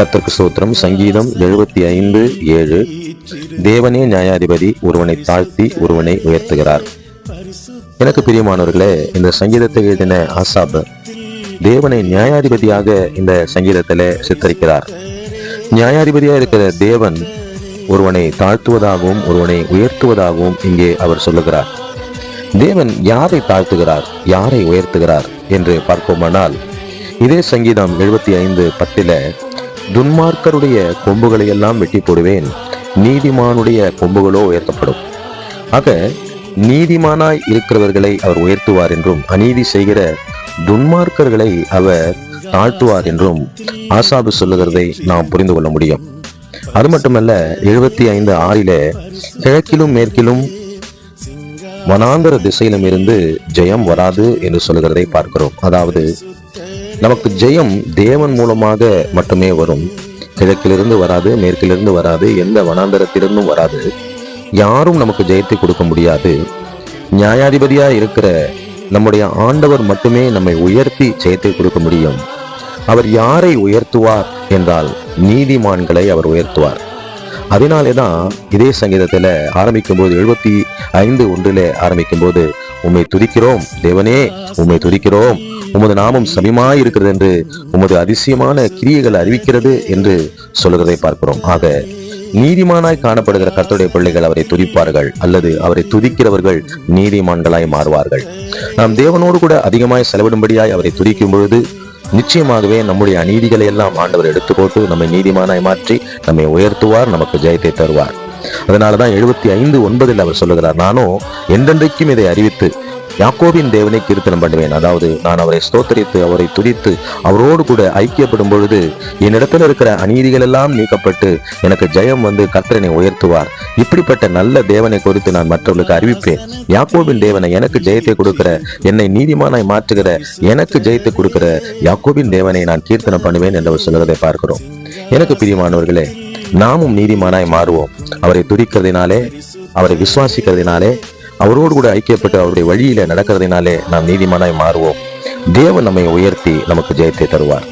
கர்த்தருக்கு ஸ்தோத்திரம். சங்கீதம் 75:7. தேவனே நியாயாதிபதி, ஒருவனை தாழ்த்தி ஒருவனை உயர்த்துகிறார். எனக்கு பிரியமானவர்களே, இந்த சங்கீதத்தை எழுதின ஆசாப் தேவனை நியாயாதிபதியாக இந்த சங்கீதத்திலே சித்தரிக்கிறார். நியாயாதிபதியாக இருக்கிற தேவன் ஒருவனை தாழ்த்துவதாகவும் ஒருவனை உயர்த்துவதாகவும் இங்கே அவர் சொல்லுகிறார். தேவன் யாரை தாழ்த்துகிறார், யாரை உயர்த்துகிறார் என்று பார்ப்போமானால், இதே சங்கீதம் 75:10 துன்மார்க்கருடைய கொம்புகளை எல்லாம் வெட்டி போடுவேன், நீதிமானுடைய கொம்புகளோ உயர்த்தப்படும். ஆக நீதிமானாய் இருக்கிறவர்களை அவர் உயர்த்துவார் என்றும், அநீதி செய்கிற துன்மார்க்கர்களை அவர் தாழ்த்துவார் என்றும் ஆசாபு சொல்லுகிறதை நாம் புரிந்து கொள்ள முடியும். அது மட்டுமல்ல, 75:6 கிழக்கிலும் மேற்கிலும் வனாந்தர திசையிலும் இருந்து ஜெயம் வராது என்று சொல்லுகிறதை பார்க்கிறோம். அதாவது நமக்கு ஜெயம் தேவன் மூலமாக மட்டுமே வரும். கிழக்கிலிருந்து வராது, மேற்கிலிருந்து வராது, எந்த வனாந்தரத்திலிருந்தும் வராது. யாரும் நமக்கு ஜெயத்தை கொடுக்க முடியாது. நியாயாதிபதியா இருக்கிற நம்முடைய ஆண்டவர் மட்டுமே நம்மை உயர்த்தி ஜெயத்தை கொடுக்க முடியும். அவர் யாரை உயர்த்துவார் என்றால் நீதிமான்களை அவர் உயர்த்துவார். அதனாலே தான் இதே சங்கீதத்துல ஆரம்பிக்கும் போது 75:1 ஆரம்பிக்கும் போது, உம்மை துதிக்கிறோம் தேவனே, உம்மை துதிக்கிறோம், உமது நாமம் சமீபமாய் இருக்கிறது என்று உமது அதிசயமான கிரியைகள் அறிவிக்கிறது என்று சொல்லுகிறதை பார்க்கிறோம். ஆக நீதிமானாய் காணப்படுகிற கர்த்தருடைய பிள்ளைகள் அவரை துதிப்பார்கள், அல்லது அவரை துதிக்கிறவர்கள் நீதிமான்களாய் மாறுவார்கள். நாம் தேவனோடு கூட அதிகமாய் செலவிடும்படியாய் அவரை துதிக்கும் பொழுது நிச்சயமாகவே நம்முடைய அநீதிகளை எல்லாம் ஆண்டவர் எடுத்து போட்டு நம்மை நீதிமானாய் மாற்றி நம்மை உயர்த்துவார், நமக்கு ஜெயத்தை தருவார். அதனாலதான் 75:9 அவர் சொல்லுகிறார், நானோ என்றென்றைக்கும் இதை அறிவித்து யாக்கோபின் தேவனை கீர்த்தனம் பண்ணுவேன். அதாவது நான் அவரை ஸ்தோத்தரித்து அவரை துதித்து அவரோடு கூட ஐக்கியப்படும் பொழுது என்னிடத்தில் இருக்கிற அநீதிகள் எல்லாம் நீக்கப்பட்டு எனக்கு ஜெயம் வந்து கர்த்தரனை உயர்த்துவார். இப்படிப்பட்ட நல்ல தேவனை குறித்து நான் மற்றவர்களுக்கு அறிவிப்பேன். யாக்கோபின் தேவனை, எனக்கு ஜெயத்தை கொடுக்கிற, என்னை நீதிமானாய் மாற்றுகிற, எனக்கு ஜெயத்தை கொடுக்கிற யாக்கோபின் தேவனை நான் கீர்த்தனம் பண்ணுவேன் என்று அவர் சொல்லுவதை பார்க்கிறோம். எனக்கு பிரியமானவர்களே, நாமும் நீதிமானாய் மாறுவோம். அவரை துதிக்கிறதினாலே, அவரை விசுவாசிக்கிறதினாலே, அவரோடு கூட ஐக்கியப்பட்டு அவருடைய வழியில நடக்கிறதினாலே நாம் நீதிமானாய் மாறுவோம். தேவன் நம்மை உயர்த்தி நமக்கு ஜெயத்தை தருவார்.